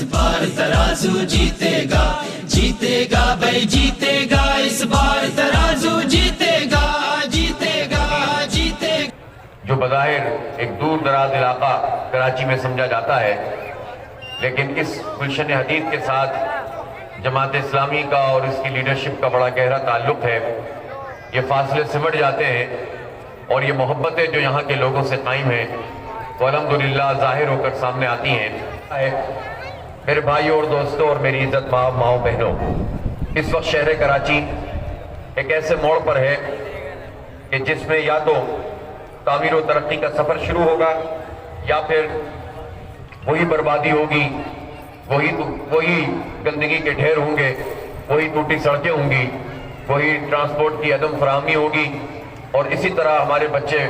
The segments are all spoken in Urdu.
اس بار ترازو جیتے گا، جیتے گا بھائی جیتے گا، اس بار ترازو جیتے گا، جیتے گا جیتے گا۔ جو بظاہر ایک دور دراز علاقہ کراچی میں سمجھا جاتا ہے، لیکن اس گلشن حدید کے ساتھ جماعت اسلامی کا اور اس کی لیڈرشپ کا بڑا گہرا تعلق ہے۔ یہ فاصلے سمٹ جاتے ہیں اور یہ محبتیں جو یہاں کے لوگوں سے قائم ہیں وہ الحمدللہ ظاہر ہو کر سامنے آتی ہیں۔ میرے بھائیوں اور دوستوں اور میری عزت ماؤں بہنوں، اس وقت شہر کراچی ایک ایسے موڑ پر ہے کہ جس میں یا تو تعمیر و ترقی کا سفر شروع ہوگا یا پھر وہی بربادی ہوگی، وہی گندگی کے ڈھیر ہوں گے، وہی ٹوٹی سڑکیں ہوں گی، وہی ٹرانسپورٹ کی عدم فراہمی ہوگی، اور اسی طرح ہمارے بچے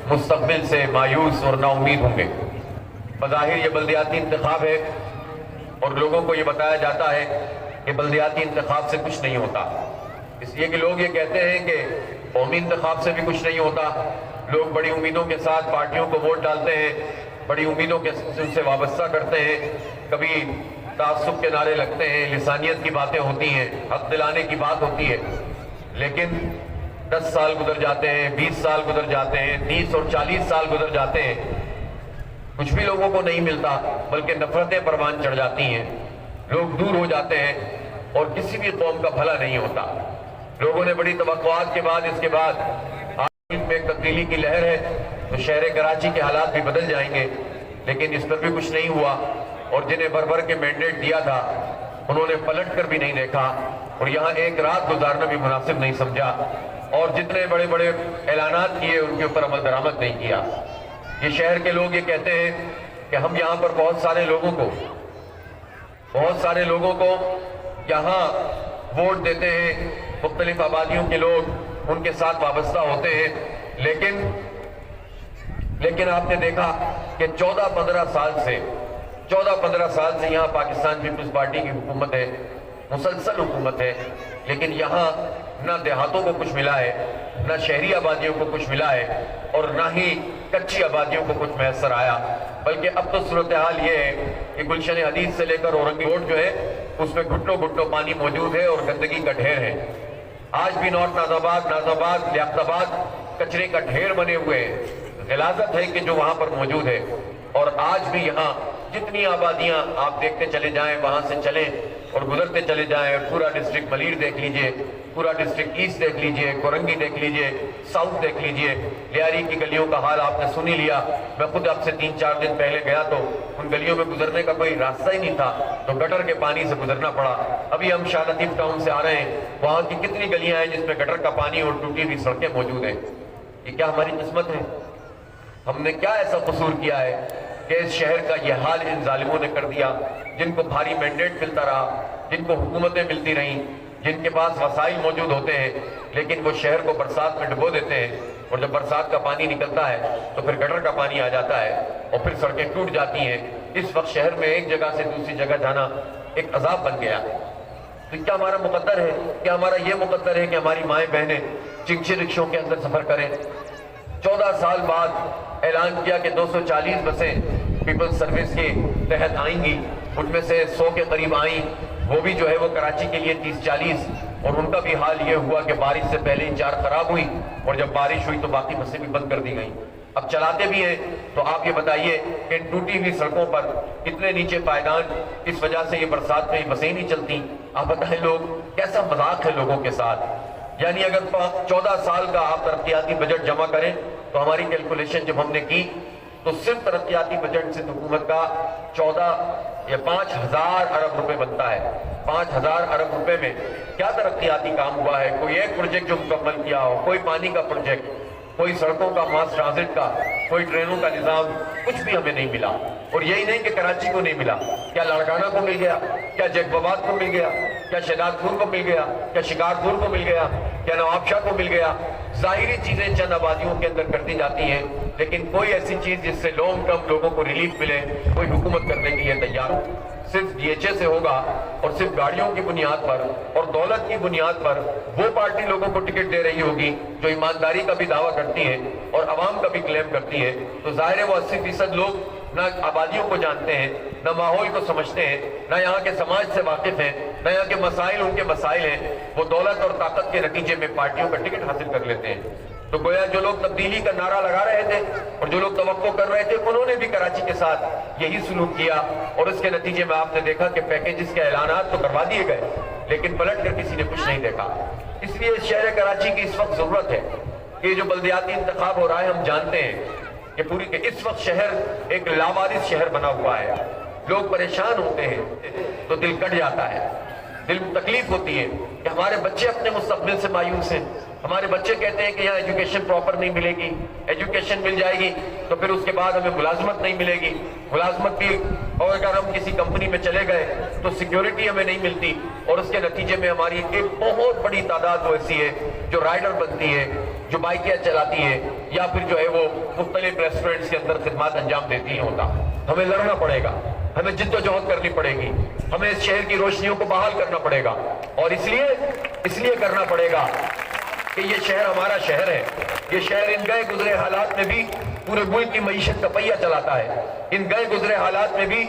مستقبل سے مایوس اور نا امید ہوں گے۔ بظاہر یہ بلدیاتی انتخاب ہے اور لوگوں کو یہ بتایا جاتا ہے کہ بلدیاتی انتخاب سے کچھ نہیں ہوتا، اس لیے کہ لوگ یہ کہتے ہیں کہ قومی انتخاب سے بھی کچھ نہیں ہوتا۔ لوگ بڑی امیدوں کے ساتھ پارٹیوں کو ووٹ ڈالتے ہیں، بڑی امیدوں کے ان سے وابستہ کرتے ہیں، کبھی تعصب کے نعرے لگتے ہیں، لسانیت کی باتیں ہوتی ہیں، حق دلانے کی بات ہوتی ہے، لیکن 10 سال گزر جاتے ہیں، 20 سال گزر جاتے ہیں، 30 اور 40 سال گزر جاتے ہیں، کچھ بھی لوگوں کو نہیں ملتا، بلکہ نفرتیں پروان چڑھ جاتی ہیں، لوگ دور ہو جاتے ہیں اور کسی بھی قوم کا بھلا نہیں ہوتا۔ لوگوں نے بڑی توقعات کے بعد اس کے بعد آج میں ایک تبدیلی کی لہر ہے تو شہر کراچی کے حالات بھی بدل جائیں گے، لیکن اس پر بھی کچھ نہیں ہوا، اور جنہیں بھر کے مینڈیٹ دیا تھا انہوں نے پلٹ کر بھی نہیں دیکھا اور یہاں ایک رات گزارنا بھی مناسب نہیں سمجھا، اور جتنے بڑے بڑے اعلانات کیے ان کے اوپر عمل درآمد نہیں کیا۔ یہ شہر کے لوگ یہ کہتے ہیں کہ ہم یہاں پر بہت سارے لوگوں کو یہاں ووٹ دیتے ہیں، مختلف آبادیوں کے لوگ ان کے ساتھ وابستہ ہوتے ہیں، لیکن آپ نے دیکھا کہ 14-15 سال سے یہاں پاکستان پیپلز پارٹی کی حکومت ہے، مسلسل حکومت ہے، لیکن یہاں نہ دیہاتوں کو کچھ ملا ہے، نہ شہری آبادیوں کو کچھ ملا ہے، اور نہ ہی کچی آبادیوں کو کچھ میسر آیا، بلکہ اب تو صورتحال یہ ہے کہ گلشن حدید سے لے کر اورنگی روڈ جو ہے اس میں گھٹنوں پانی موجود ہے اور گندگی کا ڈھیر ہے۔ آج بھی نارتھ ناز آباد لیاقت آباد کچرے کا ڈھیر بنے ہوئے ہیں، غلاظت ہے کہ جو وہاں پر موجود ہے، اور آج بھی یہاں جتنی آبادیاں آپ دیکھتے چلے جائیں، وہاں سے چلیں اور گزرتے چلے جائیں، پورا ڈسٹرکٹ ملیر دیکھ لیجئے، پورا ڈسٹرکٹ ایسٹ دیکھ لیجئے، کورنگی دیکھ لیجئے، ساؤتھ دیکھ لیجئے، لیاری کی گلیوں کا حال آپ نے سنی لیا۔ میں خود آپ سے 3-4 دن پہلے گیا تو ان گلیوں میں گزرنے کا کوئی راستہ ہی نہیں تھا، تو گٹر کے پانی سے گزرنا پڑا۔ ابھی ہم شاہ لطیف ٹاؤن سے آ رہے ہیں، وہاں کی کتنی گلیاں ہیں جس میں گٹر کا پانی اور ٹوٹی ہوئی سڑکیں موجود ہیں۔ یہ کیا ہماری قسمت ہے؟ ہم نے کیا ایسا قصور کیا ہے کہ اس شہر کا یہ حال ان ظالموں نے کر دیا، جن کو بھاری مینڈیٹ ملتا رہا، جن کو حکومتیں ملتی رہیں، جن کے پاس وسائل موجود ہوتے ہیں، لیکن وہ شہر کو برسات میں ڈبو دیتے ہیں، اور جب برسات کا پانی نکلتا ہے تو پھر گٹر کا پانی آ جاتا ہے اور پھر سڑکیں ٹوٹ جاتی ہیں۔ اس وقت شہر میں ایک جگہ سے دوسری جگہ جانا ایک عذاب بن گیا۔ تو کیا ہمارا مقدر ہے، کیا ہمارا یہ مقدر ہے کہ ہماری مائیں بہنیں چنچے رکشوں کے اندر سفر کریں؟ 14 سال بعد اعلان کیا کہ 240 بسیں پیپلز سروس کے تحت آئیں گی، ان میں سے 100 کے قریب آئیں، وہ بھی جو ہے وہ کراچی کے لیے 30-40، اور ان کا بھی حال یہ ہوا کہ بارش سے پہلے ہی 4 خراب ہوئی، اور جب بارش ہوئی تو باقی بسیں بھی بند کر دی گئیں۔ اب چلاتے بھی ہیں تو آپ یہ بتائیے کہ ان ٹوٹی ہوئی سڑکوں پر کتنے نیچے پائیدان، اس وجہ سے یہ برسات میں بسیں نہیں چلتی۔ آپ بتائیں لوگ کیسا مذاق ہے لوگوں کے ساتھ؟ یعنی اگر 14 سال کا آپ ترقیاتی بجٹ جمع کریں تو ہماری کیلکولیشن جب ہم نے کی تو صرف ترقیاتی بجٹ سے حکومت کا 5,000 ارب روپے بنتا ہے۔ 5,000 ارب روپے میں کیا ترقیاتی کام ہوا ہے؟ کوئی ایک پروجیکٹ جو مکمل کیا ہو، کوئی پانی کا پروجیکٹ، کوئی سڑکوں کا، ماس ٹرانزٹ کا، کوئی ٹرینوں کا نظام، کچھ بھی ہمیں نہیں ملا۔ اور یہی نہیں کہ کراچی کو نہیں ملا، کیا لاڑکانہ کو مل گیا، کیا جیک باباد کو مل گیا، کیا شہداد پور کو مل گیا، کیا شکارپور کو مل گیا، کیا نواب شاہ کو مل گیا؟ ظاہری چیزیں چند آبادیوں کے اندر کرتی جاتی ہیں، لیکن کوئی ایسی چیز جس سے لانگ ٹرم لوگوں کو ریلیف ملے کوئی حکومت کرنے کے لیے تیار ہو۔ صرف ڈی ایچ اے سے ہوگا اور صرف گاڑیوں کی بنیاد پر اور دولت کی بنیاد پر وہ پارٹی لوگوں کو ٹکٹ دے رہی ہوگی جو ایمانداری کا بھی دعویٰ کرتی ہے اور عوام کا بھی کلیم کرتی ہے، تو ظاہر ہے وہ 80% لوگ نہ آبادیوں کو جانتے ہیں، نہ ماحول کو سمجھتے ہیں، نہ یہاں کے سماج سے واقف ہیں، نہ یہاں کے مسائل ان کے مسائل ہیں، وہ دولت اور طاقت کے نتیجے میں پارٹیوں کا ٹکٹ حاصل کر لیتے ہیں۔ تو گویا جو لوگ تبدیلی کا نعرہ لگا رہے تھے اور جو لوگ توقع کر رہے تھے، انہوں نے بھی کراچی کے ساتھ یہی سلوک کیا، اور اس کے نتیجے میں آپ نے دیکھا کہ پیکیجز کے اعلانات تو کروا دیے گئے لیکن پلٹ کر کسی نے کچھ نہیں دیکھا۔ اس لیے شہر کراچی کی اس وقت ضرورت ہے کہ جو بلدیاتی انتخاب ہو رہا ہے، ہم جانتے ہیں کہ اس وقت شہر ایک لاوارث شہر بنا ہوا ہے، لوگ پریشان ہوتے ہیں تو دل کٹ جاتا ہے، دل میں تکلیف ہوتی ہے کہ ہمارے بچے اپنے مستقبل سے مایوس ہیں۔ ہمارے بچے کہتے ہیں کہ یہاں ایجوکیشن پراپر نہیں ملے گی، ایجوکیشن مل جائے گی تو پھر اس کے بعد ہمیں ملازمت نہیں ملے گی، ملازمت بھی، اور اگر ہم کسی کمپنی میں چلے گئے تو سیکیورٹی ہمیں نہیں ملتی، اور اس کے نتیجے میں ہماری ایک بہت بڑی تعداد وہ ایسی ہے جو رائڈر بنتی ہے، جو بائکیں چلاتی ہے، یا پھر جو ہے وہ مختلف ریسٹورنٹس کے اندر خدمات انجام دیتی ہوتا۔ ہمیں لڑنا پڑے گا، ہمیں جد و جہد کرنی پڑے گی، ہمیں اس شہر کی روشنیوں کو بحال کرنا پڑے گا، اور اس لیے کرنا پڑے گا کہ یہ شہر ہمارا شہر ہے۔ یہ شہر ان گئے گزرے حالات میں بھی پورے ملک کی معیشت کا پہیہ چلاتا ہے۔ ان گئے گزرے حالات میں بھی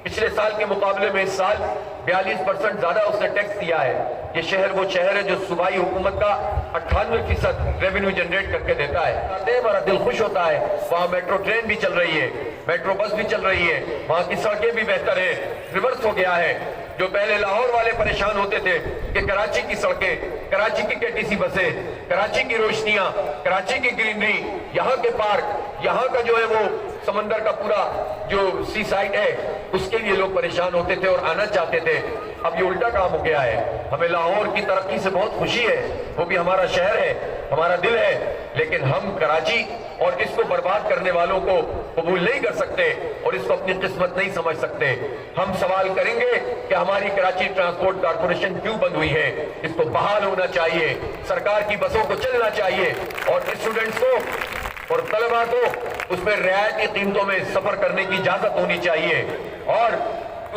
پچھلے سال کے مقابلے میں اس سال 42% زیادہ اس نے ٹیکس دیا ہے۔ یہ شہر وہ شہر ہے جو صوبائی حکومت کا 98% ریونیو جنریٹ کر کے دیتا ہے۔ ہمارا دل خوش ہوتا ہے، وہاں میٹرو ٹرین بھی چل رہی ہے، میٹرو بس بھی چل رہی ہے، وہاں کی سڑکیں بھی بہتر ہیں، ریورس ہو گیا ہے۔ جو پہلے لاہور والے پریشان ہوتے تھے کہ کراچی کی سڑکیں، کراچی کی KTC بسیں، کراچی کی روشنیاں، کراچی کی گرینری، یہاں کے پارک، یہاں کا جو ہے وہ سمندر کا پورا جو سی سائٹ ہے، اس کے لیے لوگ پریشان ہوتے تھے اور آنا چاہتے تھے۔ اب یہ الٹا کام ہو گیا ہے۔ ہمیں لاہور کی ترقی سے بہت خوشی ہے، وہ بھی ہمارا شہر ہے، ہمارا دل ہے، لیکن ہم کراچی اور اس کو برباد کرنے والوں کو قبول نہیں کر سکتے اور اس کو اپنی قسمت نہیں سمجھ سکتے۔ ہم سوال کریں گے کہ ہماری کراچی ٹرانسپورٹ کارپوریشن کیوں بند ہوئی ہے؟ اس کو بحال ہونا چاہیے، سرکار کی بسوں کو چلنا چاہیے، اور اسٹوڈنٹس کو اور طلباء کو اس میں رعایتی قیمتوں میں سفر کرنے کی اجازت ہونی چاہیے، اور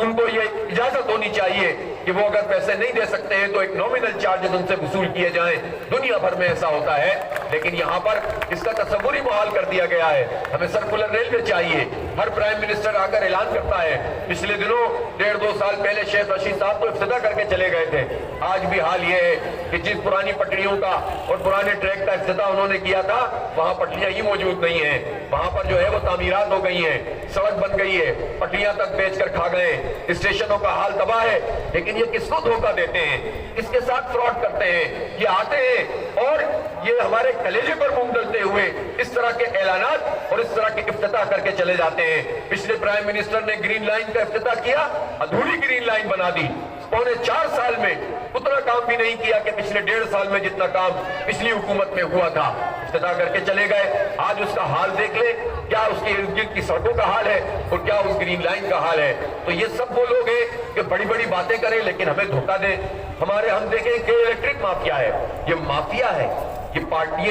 ان کو یہ اجازت ہونی چاہیے کہ وہ اگر پیسے نہیں دے سکتے ہیں تو ایک نومینل چارجز ان سے وصول کیے جائیں۔ دنیا بھر میں ایسا ہوتا ہے، لیکن یہاں پر اس کا تصور ہی محال کر دیا گیا ہے۔ ہمیں سرکولر ریلوے چاہیے۔ ہر پرائم منسٹر آ کر اعلان کرتا ہے، پچھلے دنوں 1.5-2 سال پہلے شیخ رشید صاحب تو افتتاح کر کے چلے گئے تھے۔ آج بھی حال یہ ہے کہ جس پرانی پٹریوں کا اور پرانے ٹریک کا افتتاح انہوں نے کیا تھا، وہاں پٹریاں ہی موجود نہیں ہیں، وہاں پر جو ہے وہ تعمیرات ہو گئی ہیں، سڑک بن گئی ہے، پٹریاں تک بیچ کر کھا گئے، اسٹیشنوں کا حال تباہ ہے۔ لیکن یہ کس کو دھوکہ دیتے ہیں، اس کے ساتھ فراڈ کرتے ہیں۔ یہ آتے ہیں اور یہ ہمارے کلیجے پر منہ ڈلتے ہوئے اس طرح کے اعلانات اور اس طرح کے افتتاح کر کے چلے جاتے ہیں۔ پچھلے پرائم منسٹر نے گرین لائن کا افتتاح کیا، ادھوری گرین لائن بنا دی۔ 4.25 سال میں اتنا کام بھی نہیں کیا کہ پچھلے 1.5 سال میں جتنا کام پچھلی حکومت میں ہوا تھا۔ افتتاح کر کے چلے گئے۔ آج اس کا حال دیکھ لیں، کیا اس کے ارد گرد کی سڑکوں کا حال ہے اور کیا اس گرین لائن کا حال ہے۔ تو یہ سب وہ لوگ ہیں کہ بڑی بڑی باتیں کریں لیکن ہمیں دھوکہ دیں۔ ہم دیکھیں کہ الیکٹرک مافیا ہے، یہ مافیا ہے، یہ پارٹی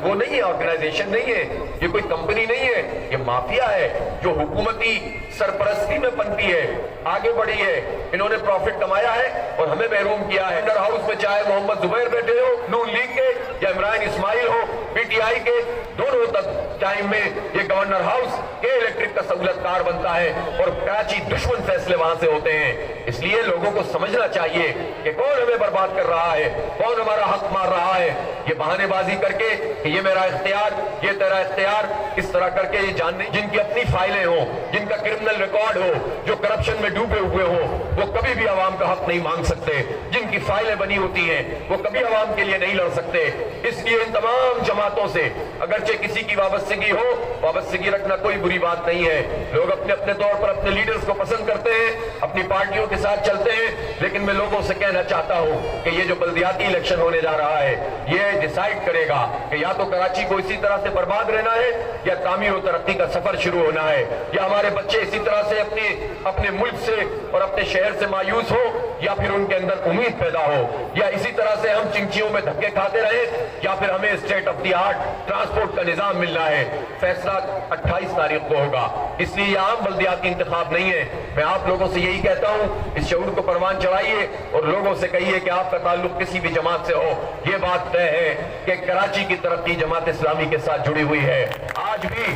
وہ نہیں ہے، آرگنائزیشن نہیں ہے، یہ کوئی کمپنی نہیں ہے، یہ مافیا ہے جو حکومتی سرپرستی میں پنپی ہے، آگے بڑھی ہے۔ انہوں نے پروفٹ کمایا ہے اور ہمیں محروم کیا ہے۔ انڈر ہاؤس میں چاہے محمد زبیر بیٹھے ہو نون لیگ کے یا عمران اسماعیل ہو PTI کے، دونوں تک ٹائم میں یہ گورنر ہاؤس کے الیکٹرک کا سہولت کار بنتا ہے اور کراچی دشمن فیصلے وہاں سے ہوتے ہیں۔ اس لیے لوگوں کو سمجھنا چاہیے کہ کون ہمیں برباد کر رہا ہے، کون ہمارا حق مار رہا ہے۔ یہ بہانے بازی کر کے کہ یہ میرا اختیار، یہ تیرا اختیار، اس طرح کر کے یہ جاننے، جن کی اپنی فائلیں ہوں، جن کا کرمنل ریکارڈ ہو، جو کرپشن میں ڈوبے ہوئے ہوں، وہ کبھی بھی عوام کا حق نہیں مانگ سکتے۔ جن کی فائلیں بنی ہوتی ہیں وہ کبھی عوام کے لیے نہیں لڑ سکتے۔ اس لیے ان تمام جماعتوں سے اگرچہ کسی کی وابستگی ہو، وابستگی رکھنا کوئی بری بات نہیں ہے۔ لوگ اپنے اپنے طور پر اپنے لیڈرز کو پسند کرتے ہیں، اپنی پارٹیوں کے ساتھ چلتے ہیں، لیکن میں لوگوں سے کہنا چاہتا ہوں کہ یہ جو بلدیاتی الیکشن ہونے جا رہا ہے، یہ ڈیسائیڈ کرے گا کہ یا تو کراچی کو اسی طرح سے برباد رہنا ہے یا تعمیر و ترقی کا سفر شروع ہونا ہے، یا ہمارے بچے اسی طرح سے اپنے ملک سے اور اپنے شہر سے مایوس ہو، یا پھر ان کے اندر امید پیدا ہو، یا اسی طرح سے ہم چنچیوں میں دھکے کھاتے رہیں، یا پھر ہمیں state of the art transport کا نظام ملنا ہے۔ فیصلہ 28 تاریخ کو ہوگا۔ اس لیے یہ عام بلدیاتی انتخاب نہیں ہے۔ میں آپ لوگوں سے یہی کہتا ہوں، اس شعور کو پروان چڑھائیے اور لوگوں سے کہیے کہ آپ کا تعلق کسی بھی جماعت سے ہو، یہ بات طے ہے کہ کراچی کی ترقی جماعت اسلامی کے ساتھ جڑی ہوئی ہے۔ آج بھی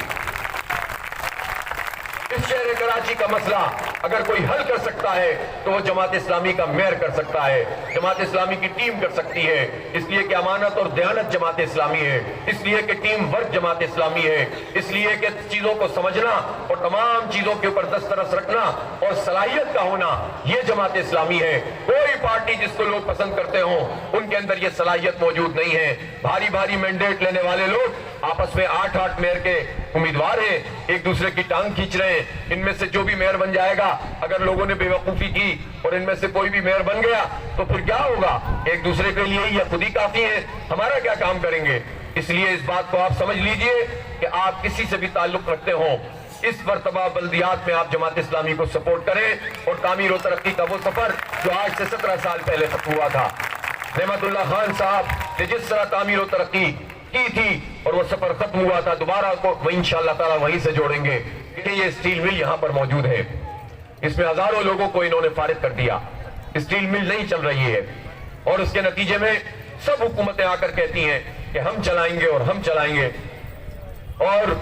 کراچی کا مسئلہ اگر کوئی حل کر سکتا ہے تو وہ جماعت اسلامی کا میئر کر سکتا ہے, جماعت اسلامی کی ٹیم کر سکتی ہے, اس لیے کہ امانت اور دیانت جماعت اسلامی ہے, اس لیے کہ ٹیم ورک جماعت اسلامی ہے, اس لیے کہ چیزوں کو سمجھنا اور تمام چیزوں کے اوپر دسترس رکھنا اور صلاحیت کا ہونا یہ جماعت اسلامی ہے. کوئی پارٹی جس کو لوگ پسند کرتے ہوں ان کے اندر یہ صلاحیت موجود نہیں ہے. بھاری بھاری مینڈیٹ لینے والے لوگ آپس میں 8 میئر کے امیدوار ہیں, ایک دوسرے کی ٹانگ کھینچ رہے ہیں. ان میں سے جو بھی میئر بن جائے گا, اگر لوگوں نے بے وقوفی کی اور ان میں سے کوئی بھی میئر بن گیا تو پھر کیا ہوگا؟ ایک دوسرے کے لیے یہ خود ہی کافی ہے, ہمارا کیا کام کریں گے؟ اس لیے اس بات کو آپ سمجھ لیجئے کہ آپ کسی سے بھی تعلق رکھتے ہوں, اس مرتبہ بلدیات میں آپ جماعت اسلامی کو سپورٹ کریں اور تعمیر و ترقی کا وہ سفر جو آج سے 17 سال پہلے ختم ہوا تھا, نعمت اللہ خان صاحب نے جس طرح تعمیر و ترقی کی تھی اور وہ سفر ختم ہوا تھا, دوبارہ کو وہ انشاءاللہ تعالی وہیں سے جوڑیں گے. کہ یہ اسٹیل مل یہاں پر موجود ہے, اس میں ہزاروں لوگوں کو انہوں نے فارغ کر دیا, اسٹیل مل نہیں چل رہی ہے اور اس کے نتیجے میں سب حکومتیں آ کر کہتی ہیں کہ ہم چلائیں گے اور ہم چلائیں گے. اور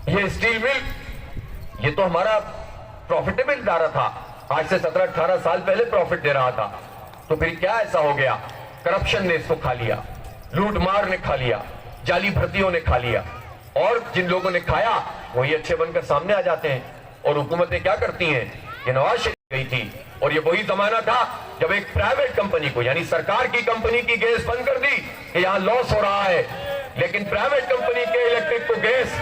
یہ اسٹیل مل یہ تو ہمارا پروفیٹیبل ادارہ تھا, آج سے 17-18 سال پہلے پروفٹ دے رہا تھا, تو پھر کیا ایسا ہو گیا؟ کرپشن نے اس کو کھا لیا, لوٹ مار نے کھا لیا, جعلی بھرتیوں نے کھا لیا, اور جن لوگوں نے کھایا وہی اچھے بن کر سامنے آ جاتے ہیں. اور حکومتیں کیا کرتی ہیں؟ یہ نواز شریف گئی تھی اور یہ وہی زمانہ تھا جب ایک پرائیویٹ کمپنی کو, یعنی سرکار کی کمپنی کی گیس بند کر دی کہ یہاں لاس ہو رہا ہے, لیکن پرائیویٹ کمپنی کے الیکٹرک کو گیس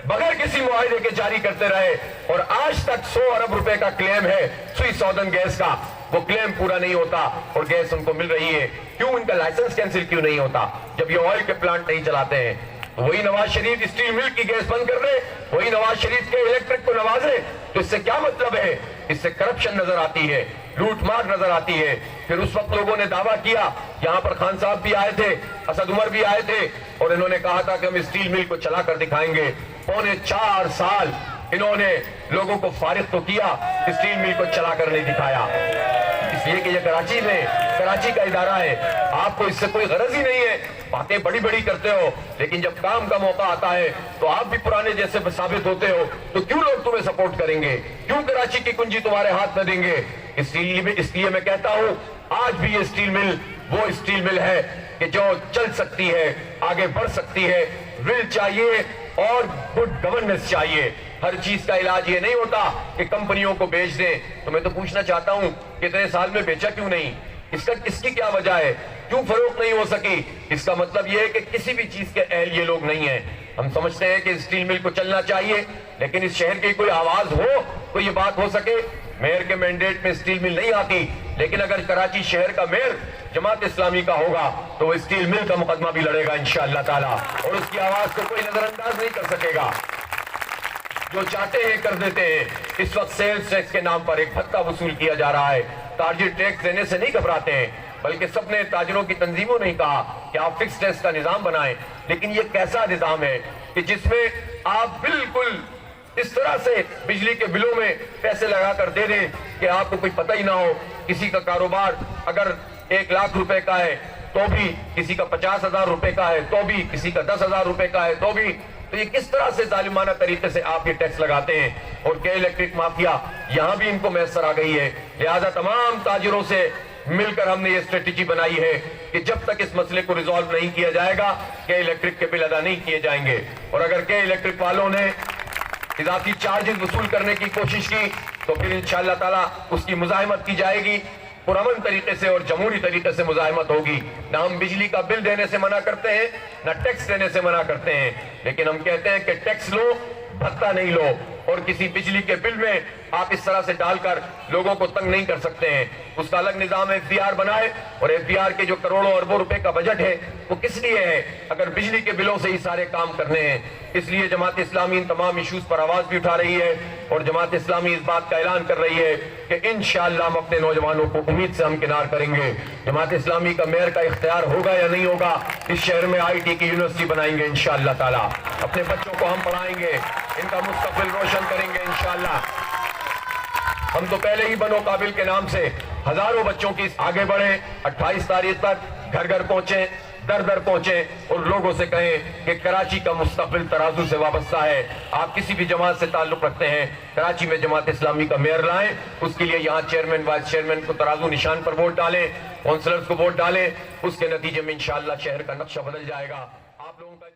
بغیر کسی معاہدے کے جاری کرتے رہے, اور آج تک 100 ارب روپے کا کلیم ہے سوئی سودن گیس کا, وہ کلیم پورا نہیں ہوتا اور گیس ان کو مل رہی ہے. کیوں ان کا لائسنس کینسل کیوں نہیں ہوتا جب یہ آئل کے پلانٹ نہیں چلاتے ہیں؟ وہی نواز شریف اسٹیل مل کی گیس بند کر رہے, وہی نواز شریف کے الیکٹرک کو نوازے, تو اس سے کیا مطلب ہے؟ اس سے کرپشن نظر آتی ہے, لوٹ مار نظر آتی ہے. پھر اس وقت لوگوں نے دعویٰ کیا, یہاں پر خان صاحب بھی آئے تھے, اسد عمر بھی آئے تھے, اور انہوں نے کہا تھا کہ ہم اسٹیل مل کو چلا کر دکھائیں گے. 4.25 سال انہوں نے لوگوں کو فارغ تو کیا, اسٹیل مل کو چلا کر نہیں دکھایا. اس لیے کہ یہ کراچی کا ادارہ ہے, آپ کو اس سے کوئی غرض ہی نہیں ہے. باتیں بڑی بڑی کرتے ہو, لیکن جب کام کا موقع آتا ہے تو آپ بھی پرانے جیسے ثابت ہوتے ہو, تو کیوں لوگ تمہیں سپورٹ کریں گے؟ کیوں کراچی کی کنجی تمہارے ہاتھ میں دیں گے؟ اس لیے میں کہتا ہوں آج بھی یہ اسٹیل مل وہ اسٹیل مل ہے کہ جو چل سکتی ہے, آگے بڑھ سکتی ہے. ول چاہیے اور گڈ گورننس چاہیے. ہر چیز کا علاج یہ نہیں ہوتا کہ کمپنیوں کو بیچ دیں. تو میں تو پوچھنا چاہتا ہوں کہ اتنے سال میں بیچا کیوں نہیں؟ اس کی کیا وجہ ہے؟ کیوں فروخت نہیں ہو سکی؟ اس کا مطلب یہ ہے کہ کسی بھی چیز کے اہل یہ لوگ نہیں ہیں. ہم سمجھتے ہیں کہ اسٹیل مل کو چلنا چاہیے, لیکن اس شہر کی کوئی آواز ہو, کوئی یہ بات ہو سکے. میئر کے مینڈیٹ میں اسٹیل مل نہیں آتی, لیکن اگر کراچی شہر کا میئر جماعت اسلامی کا ہوگا تو وہ اسٹیل مل کا مقدمہ بھی لڑے گا انشاءاللہ تعالیٰ, اور اس کی آواز کو کوئی نظر انداز نہیں کر سکے گا. جو چاہتے ہیں کر دیتے ہیں. اس وقت سیلز ٹیکس کے نام پر ایک بھتہ وصول کیا جا رہا ہے. تاجر ٹیکس دینے سے نہیں گھبراتے ہیں, بلکہ سب نے تاجروں کی تنظیموں نے کہا کہ آپ فکس ٹیکس کا نظام بنائیں. لیکن یہ کیسا نظام ہے کہ جس میں آپ بالکل اس طرح سے بجلی کے بلوں میں پیسے لگا کر دے دیں کہ آپ کو کوئی پتہ ہی نہ ہو. کسی کا کاروبار اگر 1 لاکھ روپے کا ہے تو بھی, کسی کا 50,000 روپے کا ہے تو بھی, کسی کا 10,000 روپے کا ہے تو بھی. تو یہ کس طرح سے ظالمانہ طریقے سے آپ یہ ٹیکس لگاتے ہیں؟ اور کہ الیکٹرک مافیا یہاں بھی ان کو میسر آ گئی ہے. لہذا تمام تاجروں سے مل کر ہم نے یہ اسٹریٹجی بنائی ہے کہ جب تک اس مسئلے کو ریزالو نہیں کیا جائے گا کہ الیکٹرک کے بل ادا نہیں کیے جائیں گے. اور اگر کہ الیکٹرک والوں نے اضافی چارجز وصول کرنے کی کوشش کی تو پھر انشاءاللہ تعالیٰ اس کی مزاحمت کی جائے گی. پرامن طریقے سے اور جمہوری طریقے سے مزاحمت ہوگی. نہ ہم بجلی کا بل دینے سے منع کرتے ہیں, نہ ٹیکس دینے سے منع کرتے ہیں, لیکن ہم کہتے ہیں کہ ٹیکس لو, بھتہ نہیں لو. اور کسی بجلی کے بل میں آپ اس طرح سے ڈال کر لوگوں کو تنگ نہیں کر سکتے ہیں. اس کا الگ نظام FBR بنائے, اور FBR کے جو کروڑوں اربوں روپے کا بجٹ ہے وہ کس لیے ہے؟ اگر بجلی کے بلوں سے ہی سارے کام کرنے ہیں. اس لیے جماعت اسلامی ان تمام ایشوز پر آواز بھی اٹھا رہی ہے, اور جماعت اسلامی اس بات کا اعلان کر رہی ہے کہ انشاءاللہ ہم اپنے نوجوانوں کو امید سے ہمکنار کریں گے. جماعت اسلامی کا میئر کا اختیار ہوگا یا نہیں ہوگا, اس شہر میں IT کی یونیورسٹی بنائیں گے انشاءاللہ تعالیٰ. اپنے بچوں کو ہم پڑھائیں گے, ان کا مستقبل روشن کریں گے انشاءاللہ. ہم تو پہلے ہی بنو قابل کے نام سے ہزاروں بچوں کی آگے بڑھیں. 28 تاریخ تک گھر گھر پہنچیں, در در پہنچیں اور لوگوں سے کہیں کہ کراچی کا مستقبل ترازو سے وابستہ ہے. آپ کسی بھی جماعت سے تعلق رکھتے ہیں, کراچی میں جماعت اسلامی کا میئر لائیں, اس کے لیے یہاں چیئرمین وائس چیئرمین کو ترازو نشان پر ووٹ ڈالیں, کونسلرز کو ووٹ ڈالیں, اس کے نتیجے میں انشاءاللہ شہر کا نقشہ بدل جائے گا. آپ لوگوں کا